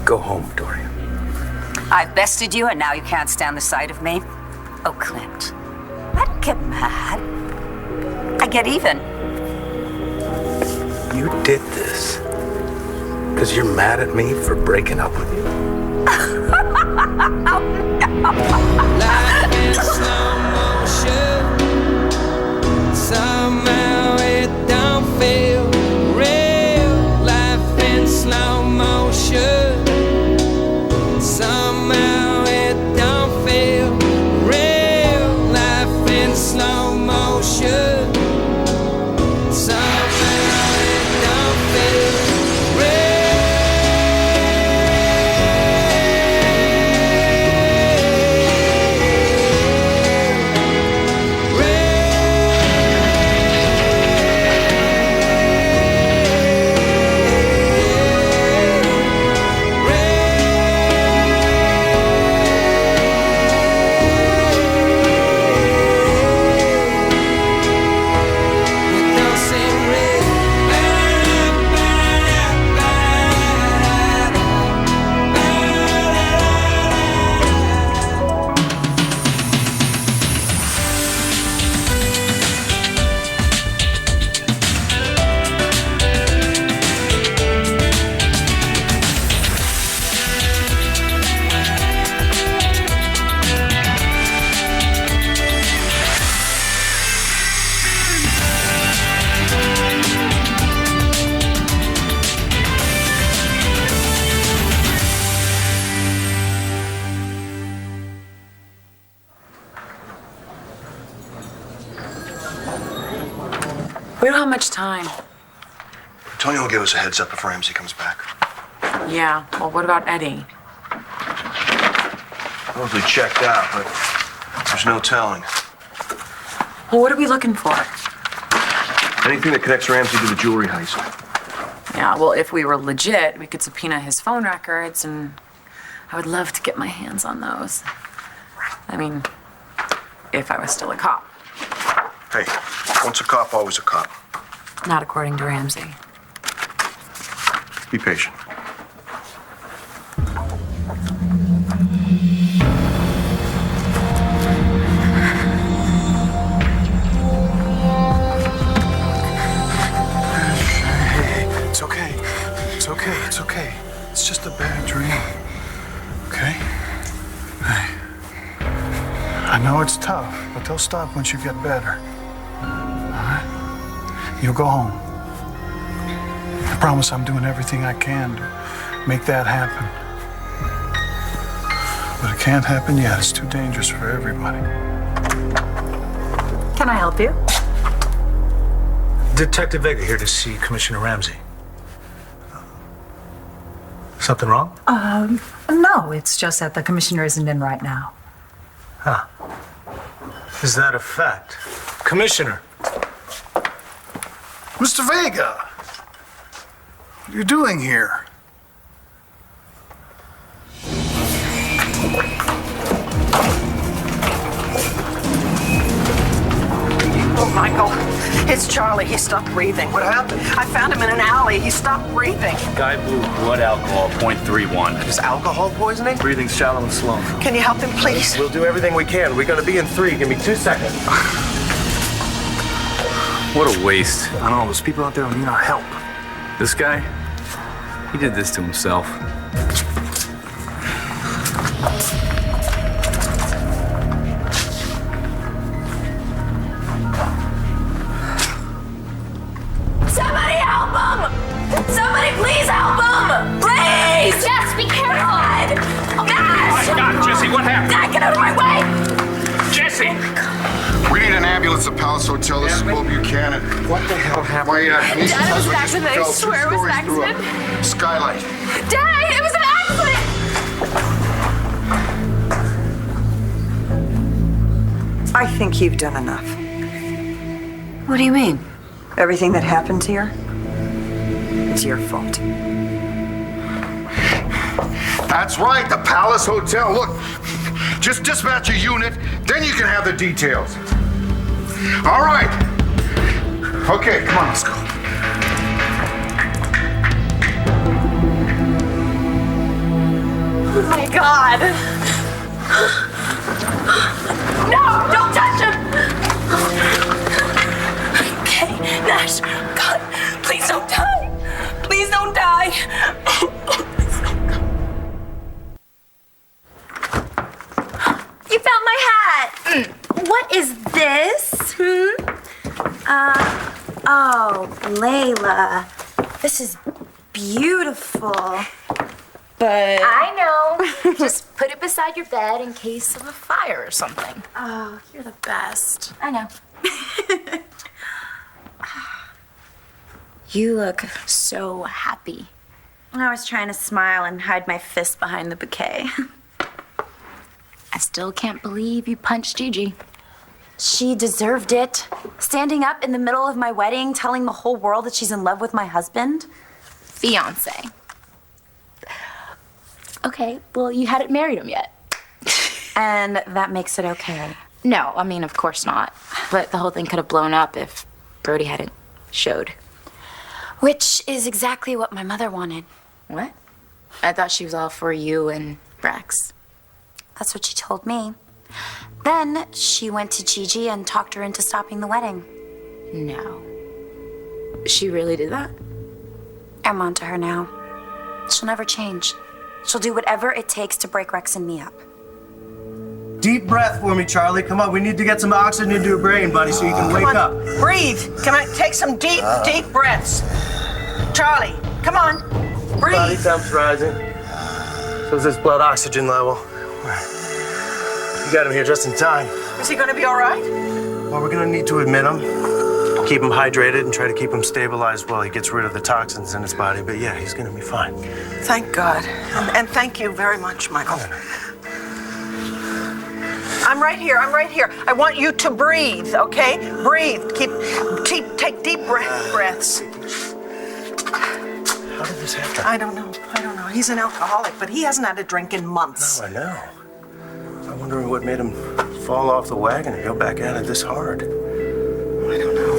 Go home, Doria. I've bested you, and now you can't stand the sight of me? Oh, Clint, I don't get mad. I get even. You did this because you're mad at me for breaking up with you? Life in slow motion. Somehow it don't feel real. Life in slow motion. Somehow it don't feel real. Life in slow motion. Somehow it don't feel We don't have much time. Tony will give us a heads up if Ramsey comes back. Yeah, well, what about Eddie? Probably checked out, but there's no telling. Well, what are we looking for? Anything that connects Ramsey to the jewelry heist. Yeah, well, if we were legit, we could subpoena his phone records, and I would love to get my hands on those. I mean, if I was still a cop. Hey, once a cop, always a cop. Not according to Ramsey. Be patient. It's okay. It's okay. It's okay. It's just a bad dream. Okay? Hey. I know it's tough, but they'll stop once you get better. All right? You'll go home. I promise I'm doing everything I can to make that happen. But it can't happen yet. It's too dangerous for everybody. Can I help you? Detective Vega here to see Commissioner Ramsey. Something wrong? No, it's just that the commissioner isn't in right now. Huh. Is that a fact? Commissioner! Mr. Vega! What are you doing here? Oh, Michael, it's Charlie. He stopped breathing. What happened? I found him in an alley. He stopped breathing. Guy blew blood alcohol, 0.31. Is alcohol poisoning? Breathing shallow and slow. Can you help him, please? We'll do everything we can. We're gonna be in 3. Give me 2 seconds. What a waste. I don't know, there's people out there who need our help. This guy, he did this to himself. Somebody help him! Somebody please help him! Please! Jess, be careful! God! My God, Jesse, what happened? God, get out of my way! Jesse! We need an ambulance at Palace Hotel. This is Bo Buchanan. What the hell happened? My niece's Dad, it was an husband just accident. I fell 2 swear it was an stories through a accident. skylight. Dad, it was an accident! I think you've done enough. What do you mean? Everything that happened here, it's your fault. That's right, the Palace Hotel. Look, just dispatch a unit, then you can have the details. All right. Okay, come on, let's go. God! No! Don't touch him! Okay, Nash. God, please don't die. Please don't die. You found my hat. What is this? Oh, Layla. This is beautiful. But I know. Just put it beside your bed in case of a fire or something. Oh, you're the best. I know. You look so happy. I was trying to smile and hide my fist behind the bouquet. I still can't believe you punched Gigi. She deserved it. Standing up in the middle of my wedding, telling the whole world that she's in love with my husband. Fiance. Okay, well, you hadn't married him yet. And that makes it okay. No, I mean, of course not. But the whole thing could have blown up if Brody hadn't showed. Which is exactly what my mother wanted. What? I thought she was all for you and Rex. That's what she told me. Then she went to Gigi and talked her into stopping the wedding. No. She really did that? I'm on to her now. She'll never change. She'll do whatever it takes to break Rex and me up. Deep breath for me, Charlie. Come on, we need to get some oxygen into your brain, buddy, so you can wake up. Breathe. Can I take some deep breaths? Charlie, come on. Breathe. Body temp's rising. So is his blood oxygen level. You got him here just in time. Is he going to be all right? Well, we're gonna need to admit him, keep him hydrated, and try to keep him stabilized while he gets rid of the toxins in his body. But yeah, he's gonna be fine. Thank God. And thank you very much, Michael. I'm right here. I want you to breathe, okay? Breathe. Take deep breaths. How did this happen? I don't know. He's an alcoholic, but he hasn't had a drink in months. No, I know. I'm wondering what made him fall off the wagon and go back at it this hard. I don't know.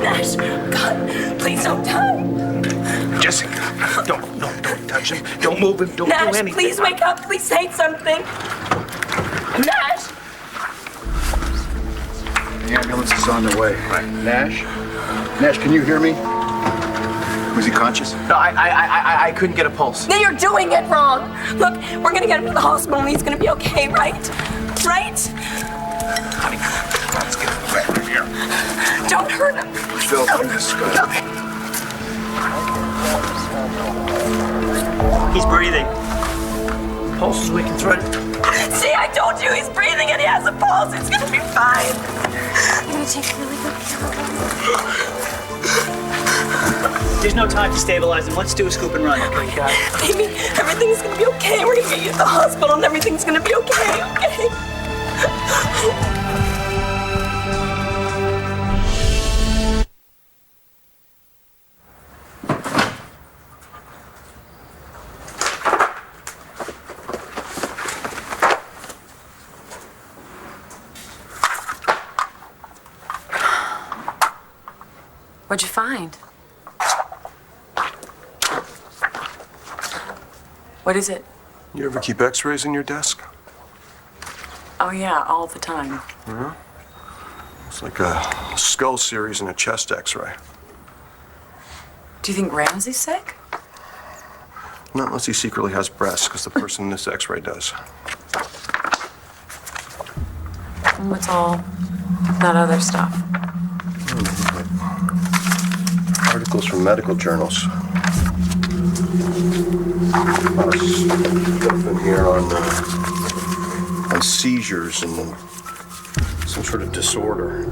Nash, God, please don't die. Jessica, don't touch him. Don't move him. Don't do Nash, anything. please wake up. Please say something. Nash. The ambulance is on the way. Right. Nash? Nash, can you hear me? Was he conscious? No, I couldn't get a pulse. Then you're doing it wrong. Look, we're gonna get him to the hospital and he's gonna be okay, right? Right? Honey, let's get him back here. Don't hurt him. Phil, this good. He's breathing. Pulse is weak and thread. See, I told you he's breathing and he has a pulse. It's gonna be fine. I'm gonna take really good care of him. There's no time to stabilize him. Let's do a scoop and run. Baby, everything's gonna be okay. We're gonna get you to the hospital and everything's gonna be okay, okay? What'd you find? What is it? You ever keep x-rays in your desk? Oh, yeah, all the time. Yeah? It's like a skull series and a chest x-ray. Do you think Ramsey's sick? Not unless he secretly has breasts, because the person in this x-ray does. And what's all that other stuff? Articles from medical journals. A lot of stuff in here on seizures and some sort of disorder.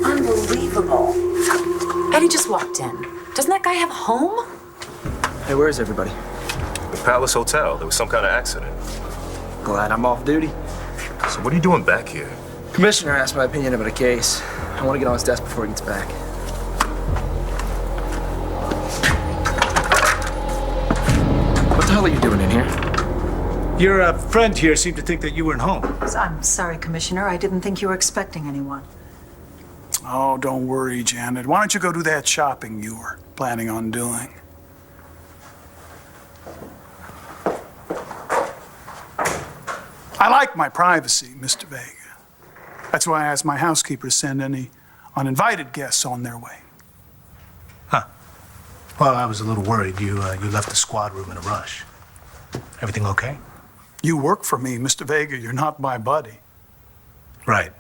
Unbelievable. Eddie just walked in. Doesn't that guy have a home? Hey, where is everybody? The Palace Hotel. There was some kind of accident. Glad I'm off duty. So what are you doing back here? Commissioner asked my opinion about a case. I want to get on his desk before he gets back. What the hell are you doing in here? Your friend here seemed to think that you weren't home. I'm sorry, Commissioner. I didn't think you were expecting anyone. Oh, don't worry, Janet. Why don't you go do that shopping you were planning on doing? I like my privacy, Mr. Vega. That's why I asked my housekeeper to send any uninvited guests on their way. Huh. Well, I was a little worried. You left the squad room in a rush. Everything okay? You work for me, Mr. Vega. You're not my buddy. Right.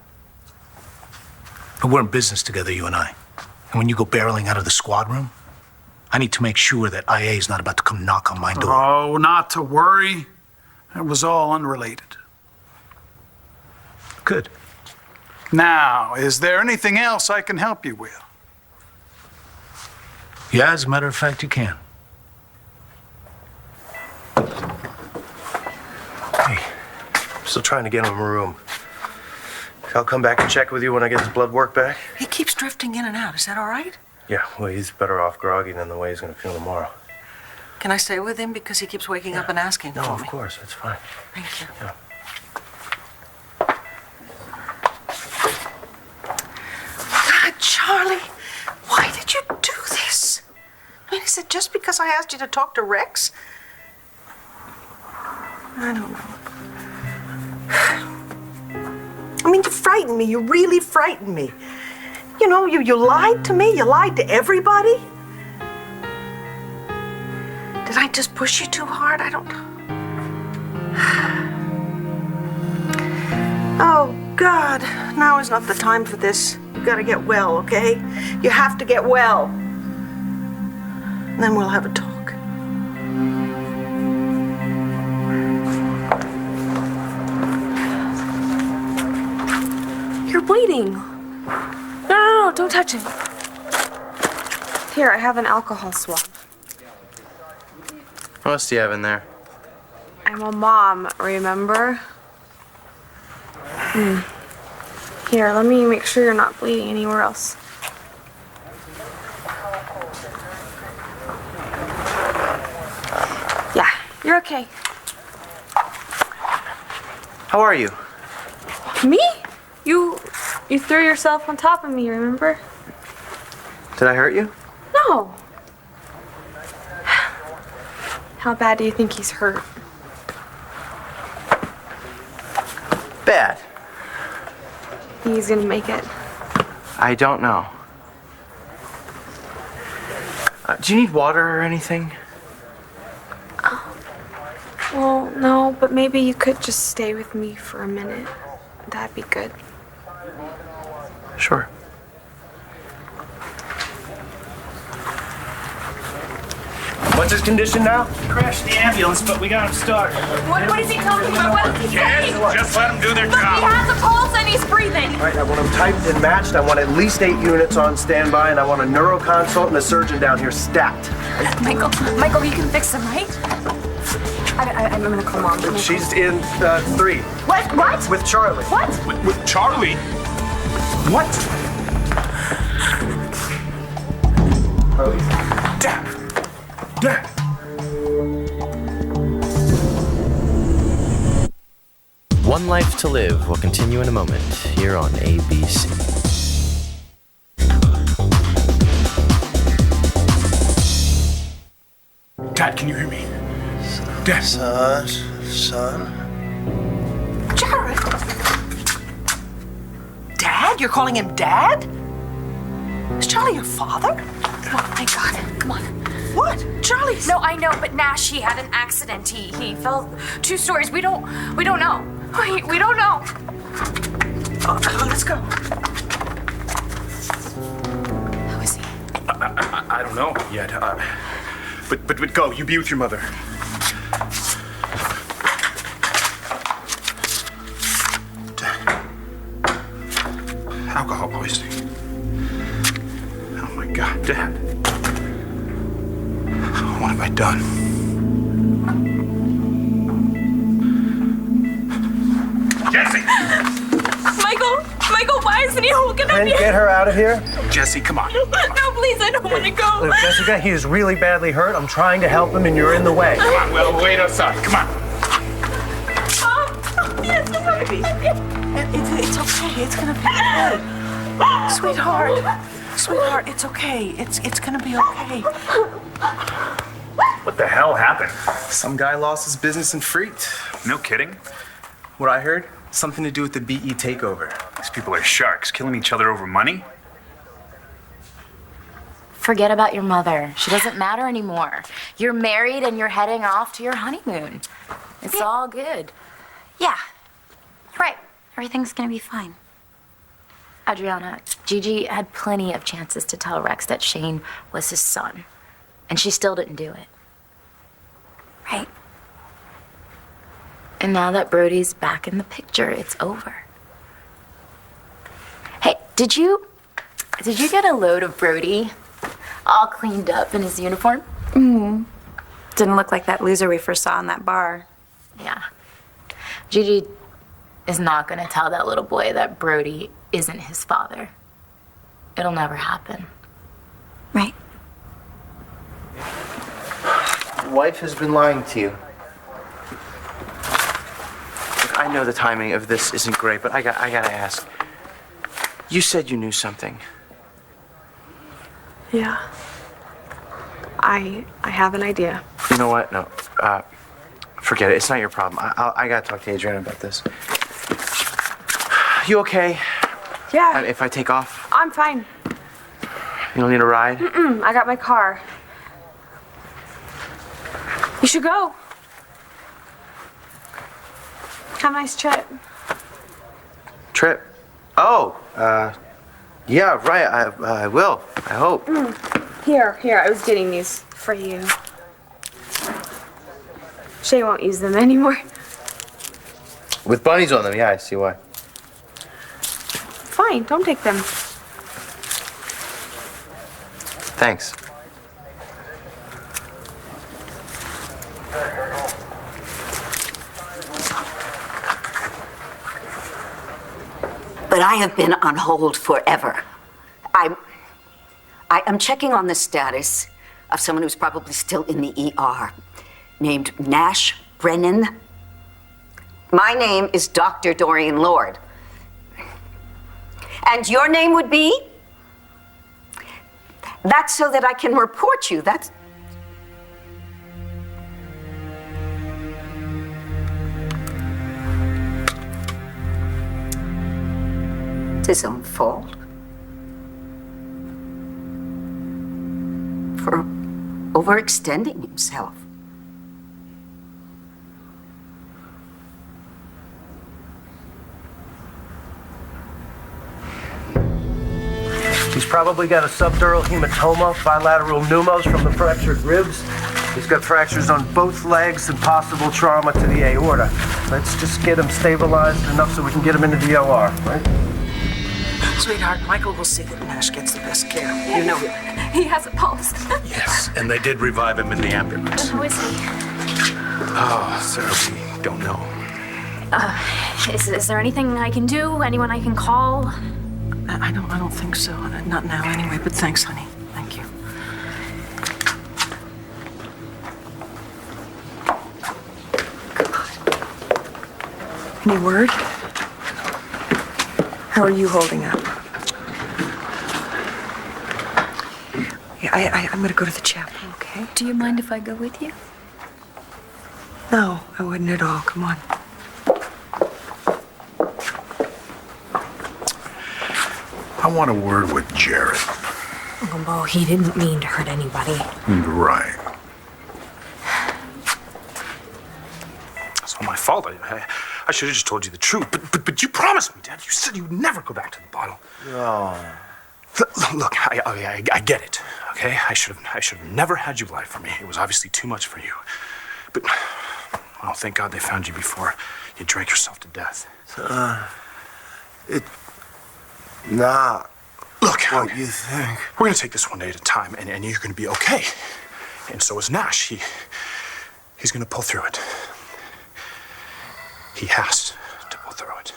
But we're in business together, you and I. And when you go barreling out of the squad room, I need to make sure that IA is not about to come knock on my door. Oh, not to worry. That was all unrelated. Good. Now, is there anything else I can help you with? Yeah, as a matter of fact, you can. Hey, I'm still trying to get him a room. I'll come back and check with you when I get his blood work back. He keeps drifting in and out. Is that all right? Yeah, well, he's better off groggy than the way he's gonna feel tomorrow. Can I stay with him because he keeps waking up and asking for me? No, of course, that's fine. Thank you. Yeah. God, Charlie, why did you do this? I mean, is it just because I asked you to talk to Rex? I don't know. I mean, you frightened me. You really frightened me. You know, you lied to me. You lied to everybody. Did I just push you too hard? I don't know. Oh, God. Now is not the time for this. You gotta get well, okay? You have to get well. And then we'll have a talk. You're bleeding. No, don't touch it. Here, I have an alcohol swab. What else do you have in there? I'm a mom, remember? Here, let me make sure you're not bleeding anywhere else. Yeah, you're okay. How are you? Me? You threw yourself on top of me, remember? Did I hurt you? No. How bad do you think he's hurt? Bad. Think he's gonna make it? I don't know. Do you need water or anything? Well, no, but maybe you could just stay with me for a minute. That'd be good. Sure. What's his condition now? Crashed the ambulance, but we got him started. What is he talking about? What is he saying? Just let them do their Look, job. he has a pulse and he's breathing. All right, I want him typed and matched. I want at least 8 units on standby, and I want a neuroconsult and a surgeon down here stat. Michael, you can fix him, right? I'm gonna call Mom. She's in 3. What? With Charlie. What? With Charlie? What? Charlie. Dad. Dad. One Life to Live will continue in a moment here on ABC. Dad, can you hear me? Dad. Son. Jared! Dad? You're calling him Dad? Is Charlie your father? Oh my God, come on. What? Charlie? No, I know, but Nash, he had an accident. He fell 2 stories. We don't know. We don't know. Let's go. How is he? I don't know yet. But go. You be with your mother. Dad. Alcohol poisoning. Oh my God, Dad. What have I done? Jesse! Michael, why isn't he hooking up Can here? get her out of here. Jesse, come on. No, please, I don't want to go. Look, Jessica, he is really badly hurt. I'm trying to help him, and you're in the way. Come on, we'll wait outside. Come on. Yes, baby. It's okay. It's gonna be good. Sweetheart, it's okay. It's gonna be okay. What the hell happened? Some guy lost his business and freaked. No kidding. What I heard, something to do with the BE takeover. These people are sharks, killing each other over money. Forget about your mother. She doesn't matter anymore. You're married and you're heading off to your honeymoon. It's all good. Yeah. Right. Everything's gonna be fine. Adriana, Gigi had plenty of chances to tell Rex that Shane was his son, and she still didn't do it. Right. And now that Brody's back in the picture, it's over. Hey, did you get a load of Brody? All cleaned up in his uniform? Didn't look like that loser we first saw in that bar. Yeah. Gigi is not gonna tell that little boy that Brody isn't his father. It'll never happen. Right. Your wife has been lying to you. Look, I know the timing of this isn't great, but I gotta ask. You said you knew something. Yeah. I have an idea. You know what? No. Forget it. It's not your problem. I gotta talk to Adriana about this. You okay? Yeah. If I take off? I'm fine. You don't need a ride? I got my car. You should go. Have a nice trip. Trip? Oh, yeah, right. I will. I hope. Here, I was getting these for you. Shay won't use them anymore. With bunnies on them, yeah, I see why. Fine, don't take them. Thanks. But I have been on hold forever. I am checking on the status of someone who's probably still in the ER, named Nash Brennan. My name is Dr. Dorian Lord. And your name would be? That's so that I can report you. That's... It's his own fault. For overextending himself. He's probably got a subdural hematoma, bilateral pneumos from the fractured ribs. He's got fractures on both legs and possible trauma to the aorta. Let's just get him stabilized enough so we can get him into the OR, right? Sweetheart, Michael will see that Nash gets the best care. You know it. He has a pulse. Yes, and they did revive him in the ambulance. Who is he? Oh, sir, we don't know. Is there anything I can do? Anyone I can call? I don't think so. Not now anyway, but thanks, honey. Thank you. Any word? How are you holding up? Yeah, I'm gonna go to the chapel, okay? Do you mind if I go with you? No, I wouldn't at all. Come on. I want a word with Jared. Oh, Bo, he didn't mean to hurt anybody. Right. It's not my fault. I should have just told you the truth. But you promised me, Dad. You said you'd never go back to the bottle. Oh. Look, I get it. Okay, I should have never had you lie for me. It was obviously too much for you. But well, thank God they found you before you drank yourself to death. Nah. Look, What you think? we're gonna take this one day at a time, and you're gonna be okay. And so is Nash. He's gonna pull through it. He has to pull through it.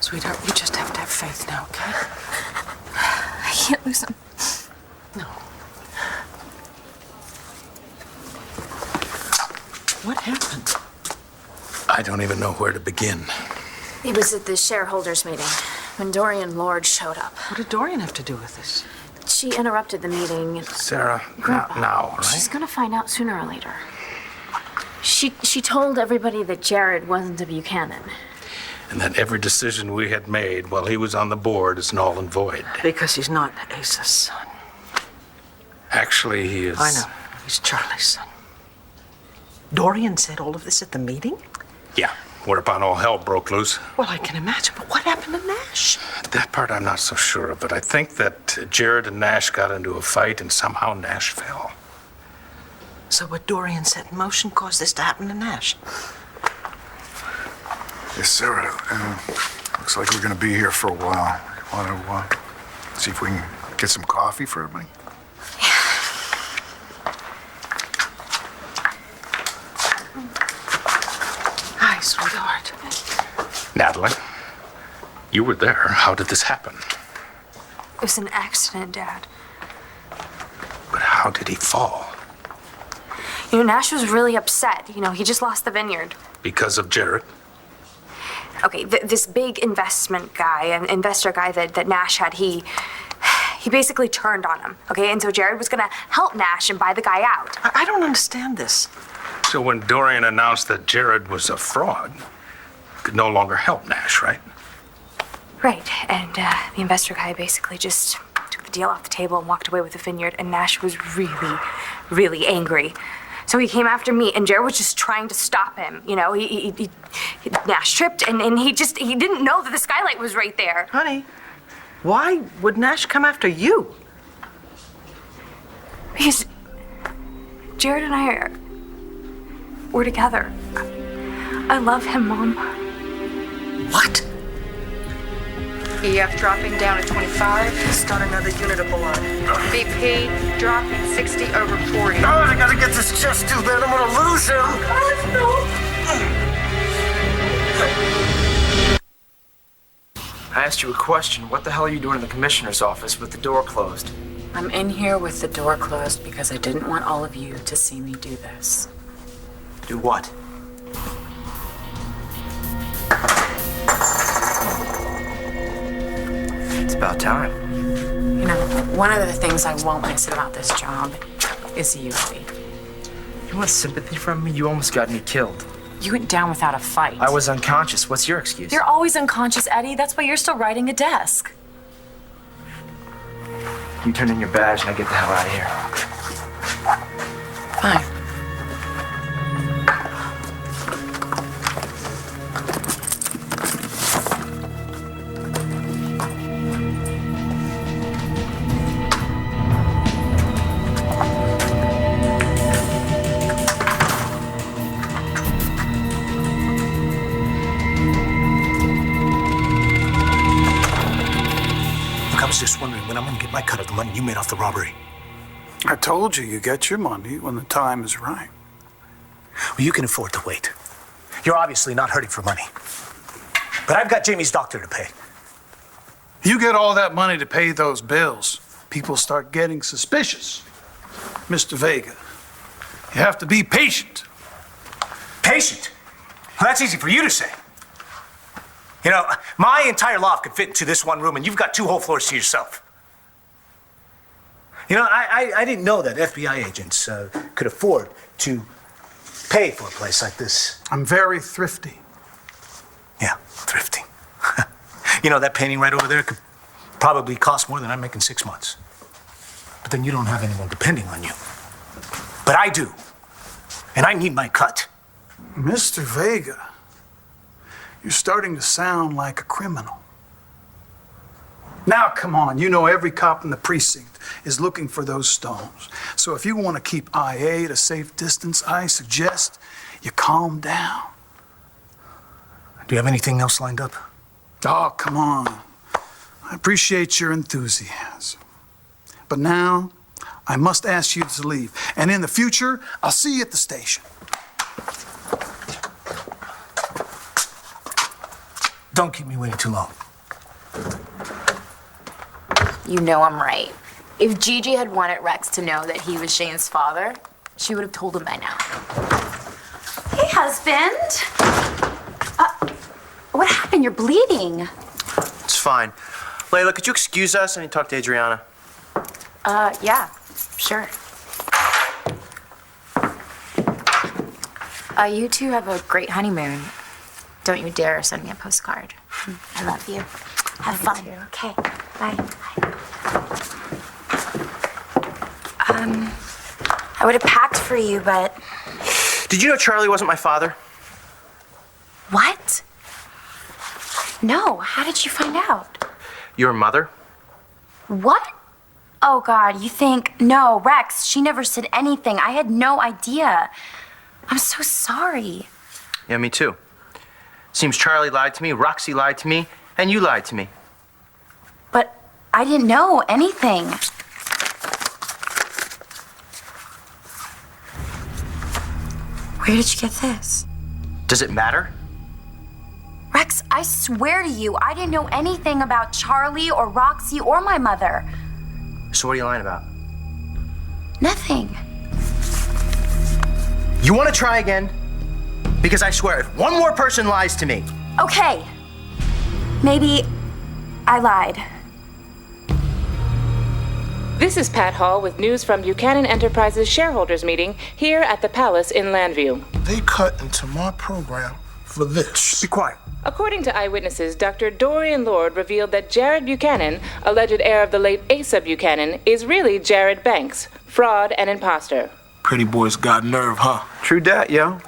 Sweetheart, we just have to have faith now, okay? I can't lose him. No. What happened? I don't even know where to begin. He was at the shareholders meeting. when Dorian Lord showed up. What did Dorian have to do with this? She interrupted the meeting. Sarah, Grandpa, now, all right? She's gonna find out sooner or later. She told everybody that Jared wasn't a Buchanan. And that every decision we had made while he was on the board is null and void. Because he's not Asa's son. Actually, he is. I know. He's Charlie's son. Dorian said all of this at the meeting? Yeah, whereupon all hell broke loose. Well, I can imagine, but what happened to Nash? That part I'm not so sure of, but I think that Jared and Nash got into a fight and somehow Nash fell. So what Dorian set in motion caused this to happen to Nash? Yes, Sarah. Looks like we're going to be here for a while. Want to see if we can get some coffee for everybody? Hi, sweetheart. Natalie, you were there. How did this happen? It was an accident, Dad. But how did he fall? You know, Nash was really upset. You know, he just lost the vineyard. Because of Jared? Okay, this big investment guy, an investor guy that Nash had, he basically turned on him, okay? And so Jared was gonna help Nash and buy the guy out. I don't understand this. So when Dorian announced that Jared was a fraud, he could no longer help Nash, right? Right, and the investor guy basically just took the deal off the table and walked away with the vineyard, and Nash was really, really angry. So he came after me, and Jared was just trying to stop him. You know, Nash tripped, and he didn't know that the skylight was right there. Honey, why would Nash come after you? Because Jared and I we're together. I love him, Mom. What? EF dropping down to 25. Start another unit of alarm. BP dropping 60 over 40. Oh, I gotta get this chest tube, man. I'm gonna lose him. I asked you a question. What the hell are you doing in the commissioner's office with the door closed? I'm in here with the door closed because I didn't want all of you to see me do this. Do what? It's about time. You know, one of the things I won't miss about this job is you, Eddie. You want sympathy from me? You almost got me killed. You went down without a fight. I was unconscious. What's your excuse? You're always unconscious, Eddie. That's why you're still riding a desk. You turn in your badge and I get the hell out of here. Fine. Just wondering when I'm gonna get my cut of the money you made off the robbery. I told you get your money when the time is right. Well, you can afford to wait. You're obviously not hurting for money. But I've got Jamie's doctor to pay. You get all that money to pay those bills, people start getting suspicious. Mr. Vega, you have to be patient. Patient? Well, that's easy for you to say. You know, my entire loft could fit into this one room, and you've got 2 whole floors to yourself. You know, I didn't know that FBI agents could afford to pay for a place like this. I'm very thrifty. Yeah, thrifty. You know, that painting right over there could probably cost more than I make in 6 months. But then you don't have anyone depending on you. But I do. And I need my cut. Mr. Vega, you're starting to sound like a criminal. Now, come on, you know every cop in the precinct is looking for those stones. So if you want to keep IA at a safe distance, I suggest you calm down. Do you have anything else lined up? Oh, come on. I appreciate your enthusiasm. But now, I must ask you to leave. And in the future, I'll see you at the station. Don't keep me waiting too long. You know I'm right. If Gigi had wanted Rex to know that he was Shane's father, she would have told him by now. Hey, husband. What happened? You're bleeding. It's fine. Layla, could you excuse us? I need to talk to Adriana. Yeah, sure. You two have a great honeymoon. Don't you dare send me a postcard. I love you. Have fun. Okay, bye. I would have packed for you, but... Did you know Charlie wasn't my father? What? No, how did you find out? Your mother? What? Oh, God, you think... No, Rex, she never said anything. I had no idea. I'm so sorry. Yeah, me too. Seems Charlie lied to me, Roxy lied to me, and you lied to me. But I didn't know anything. Where did you get this? Does it matter? Rex, I swear to you, I didn't know anything about Charlie or Roxy or my mother. So what are you lying about? Nothing. You want to try again? Because I swear, if one more person lies to me... Okay. Maybe I lied. This is Pat Hall with news from Buchanan Enterprises shareholders meeting here at the Palace in Landview. They cut into my program for this. Be quiet. According to eyewitnesses, Dr. Dorian Lord revealed that Jared Buchanan, alleged heir of the late Asa Buchanan, is really Jared Banks, fraud and imposter. Pretty boys got nerve, huh? True dat, yo.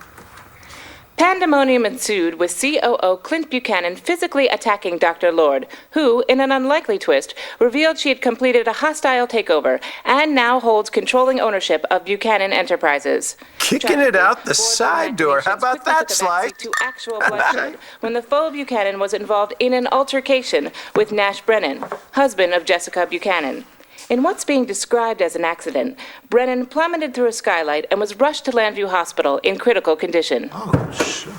Pandemonium ensued with COO Clint Buchanan physically attacking Dr. Lord, who, in an unlikely twist, revealed she had completed a hostile takeover and now holds controlling ownership of Buchanan Enterprises. Kicking it out the side door. How about that, Sly? To actual bloodshed when the foe Buchanan was involved in an altercation with Nash Brennan, husband of Jessica Buchanan. In what's being described as an accident, Brennan plummeted through a skylight and was rushed to Landview Hospital in critical condition. Oh, shit.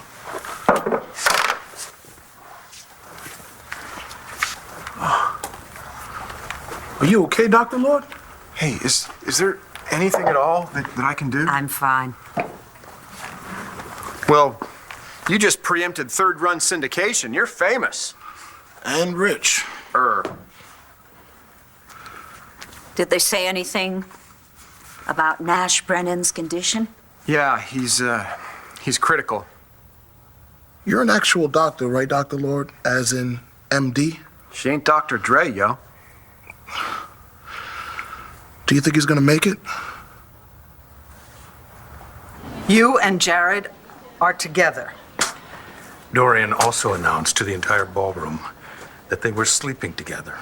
Are you okay, Dr. Lord? Hey, is there anything at all that I can do? I'm fine. Well, you just preempted third-run syndication. You're famous. And rich. Did they say anything about Nash Brennan's condition? Yeah, he's critical. You're an actual doctor, right, Dr. Lord? As in MD? She ain't Dr. Dre, yo. Do you think he's gonna make it? You and Jared are together. Dorian also announced to the entire ballroom that they were sleeping together.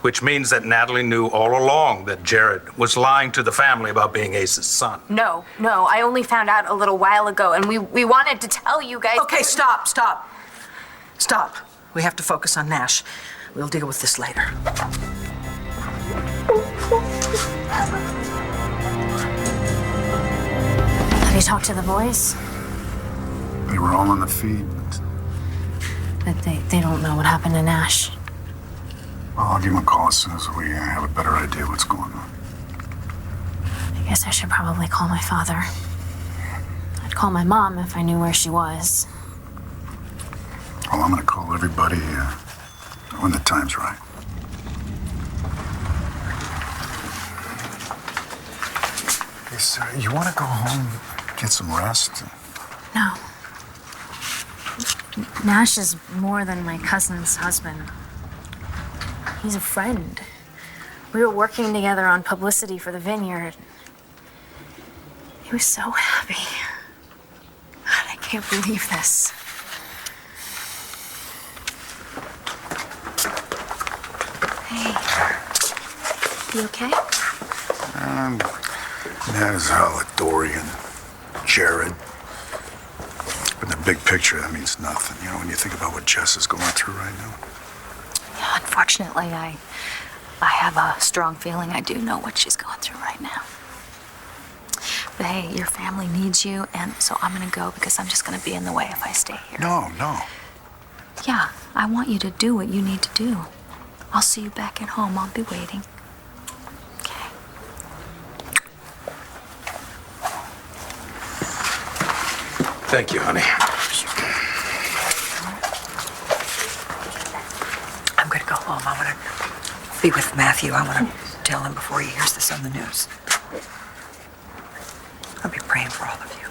Which means that Natalie knew all along that Jared was lying to the family about being Ace's son. No, I only found out a little while ago, and we wanted to tell you guys... Okay, stop. Stop. We have to focus on Nash. We'll deal with this later. Have you talked to the boys? They were all on the feed. But they don't know what happened to Nash. Well, I'll give him a call as soon as we have a better idea what's going on. I guess I should probably call my father. I'd call my mom if I knew where she was. Well, I'm gonna call everybody when the time's right. Hey, sir, you want to go home, get some rest? No. Nash is more than my cousin's husband. He's a friend. We were working together on publicity for the vineyard. He was so happy. God, I can't believe this. Hey, you okay? As hell at Dorian, Jared. In the big picture, that means nothing. You know, when you think about what Jess is going through right now. Yeah, unfortunately, I have a strong feeling I do know what she's going through right now. But hey, your family needs you, and so I'm gonna go because I'm just gonna be in the way if I stay here. No. Yeah, I want you to do what you need to do. I'll see you back at home. I'll be waiting. Okay. Thank you, honey. be with Matthew. I want to tell him before he hears this on the news. I'll be praying for all of you.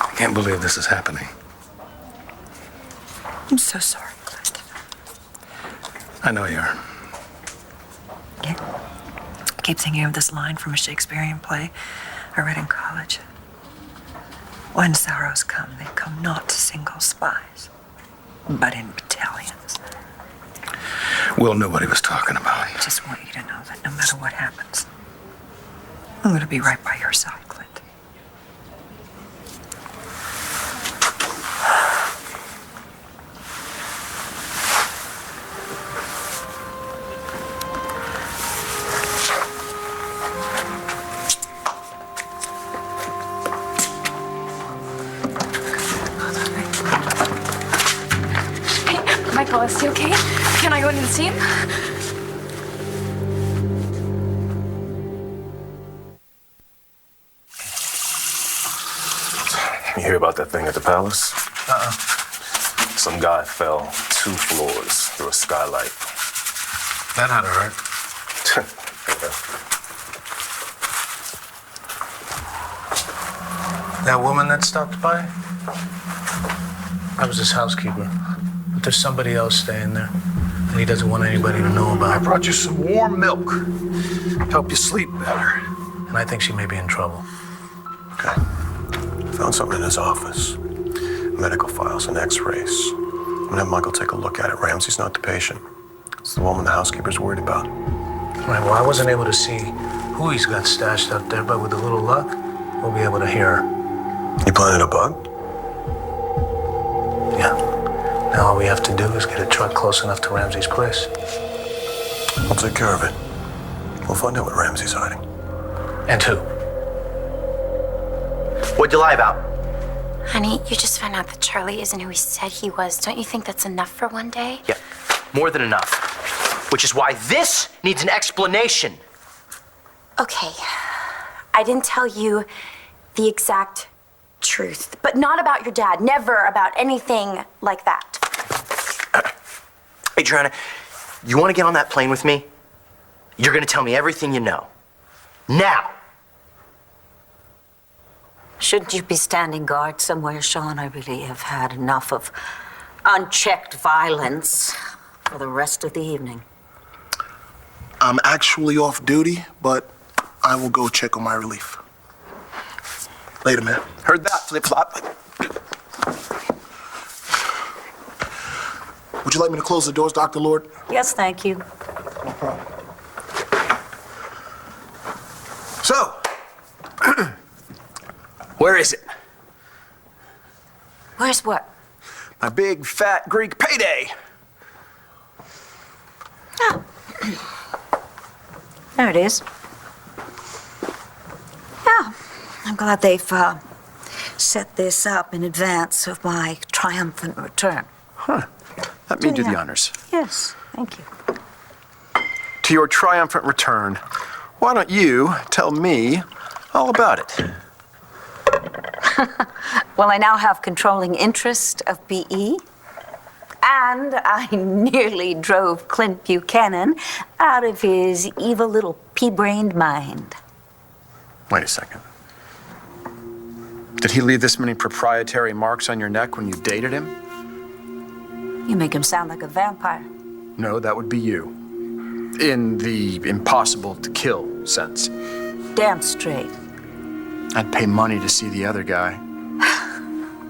I can't believe this is happening. I'm so sorry, Clint. I know you are. Yeah. I keep thinking of this line from a Shakespearean play I read in college. When sorrows come, they come not to single spies, but in battalions. Will knew what he was talking about. I just want you to know that no matter what happens, I'm going to be right by your side, Clint. Michael, is he okay? Can I go in and see him? You hear about that thing at the palace? Uh-uh. Some guy fell 2 floors through a skylight. That had to hurt. That woman that stopped by? That was his housekeeper. But there's somebody else staying there, and he doesn't want anybody to know about it. I brought you some warm milk. Help you sleep better. And I think she may be in trouble. Okay. Found something in his office. Medical files and x-rays. I'm gonna have Michael take a look at it. Ramsey's not the patient. It's the woman the housekeeper's worried about. Right, well, I wasn't able to see who he's got stashed up there, but with a little luck, we'll be able to hear her. You planted a bug? Yeah. Now all we have to do is get a truck close enough to Ramsey's place. We'll take care of it. We'll find out what Ramsey's hiding. And who? What'd you lie about? Honey, you just found out that Charlie isn't who he said he was. Don't you think that's enough for one day? Yeah, more than enough. Which is why this needs an explanation. Okay. I didn't tell you the exact truth, but not about your dad. Never about anything like that. Hey, Joanna, you want to get on that plane with me? You're going to tell me everything you know. Now! Shouldn't you be standing guard somewhere, Sean? I really have had enough of unchecked violence for the rest of the evening. I'm actually off duty, but I will go check on my relief. Later, man. Heard that, flip-flop. Would you like me to close the doors, Dr. Lord? Yes, thank you. No problem. So, where is it? Where's what? My big, fat Greek payday. Oh. There it is. Yeah, I'm glad they've set this up in advance of my triumphant return. Huh. Let me do the honors. Yes, thank you. To your triumphant return, why don't you tell me all about it? Well, I now have controlling interest of BE, and I nearly drove Clint Buchanan out of his evil little pea-brained mind. Wait a second. Did he leave this many proprietary marks on your neck when you dated him? You make him sound like a vampire. No, that would be you. In the impossible to kill sense. Damn straight. I'd pay money to see the other guy.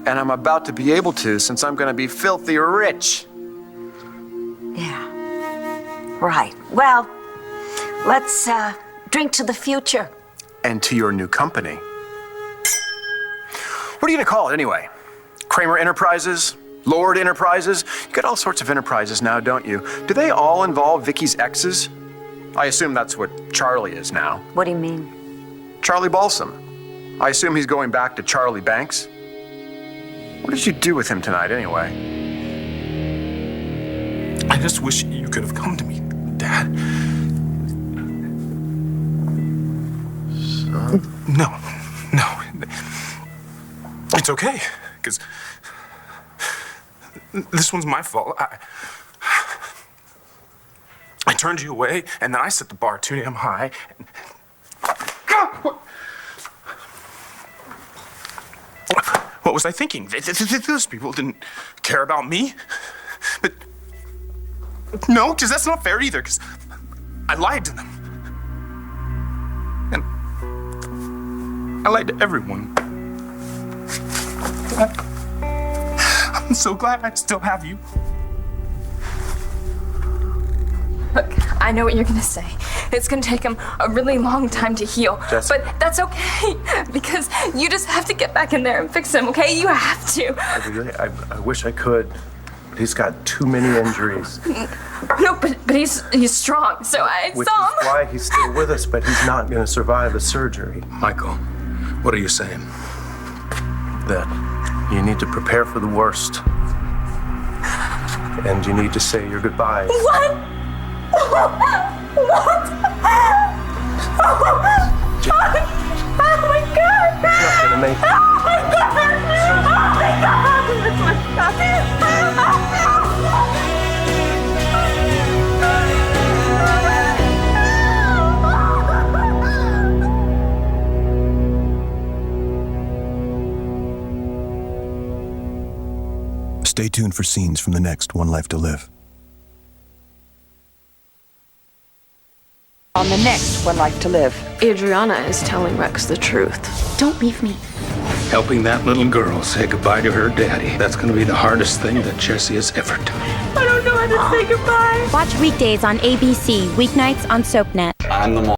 And I'm about to be able to since I'm going to be filthy rich. Yeah. Right. Well, let's drink to the future. And to your new company. What are you going to call it anyway? Kramer Enterprises? Lord Enterprises? You got all sorts of enterprises now, don't you? Do they all involve Vicky's exes? I assume that's what Charlie is now. What do you mean? Charlie Balsam. I assume he's going back to Charlie Banks. What did you do with him tonight, anyway? I just wish you could have come to me, Dad. No. It's okay, because this one's my fault. I turned you away, and then I set the bar too damn high. And... What was I thinking? Those people didn't care about me. But no, because that's not fair either, because I lied to them. And I lied to everyone. I'm so glad I still have you. Look, I know what you're gonna say. It's gonna take him a really long time to heal. Jessica. But that's okay, because you just have to get back in there and fix him, okay? You have to. I wish I could, but he's got too many injuries. No, but he's strong, so I Which saw is why he's still with us, but he's not gonna survive the surgery. Michael, what are you saying? That you need to prepare for the worst. And you need to say your goodbyes. What? What? Oh my God! It's not gonna make it. Oh my God! Oh my Stay tuned for scenes from the next One Life to Live. On the next One Life to Live. Adriana is telling Rex the truth. Don't leave me. Helping that little girl say goodbye to her daddy. That's going to be the hardest thing that Jesse has ever done. I don't know how to say goodbye. Watch weekdays on ABC, weeknights on SoapNet. I'm the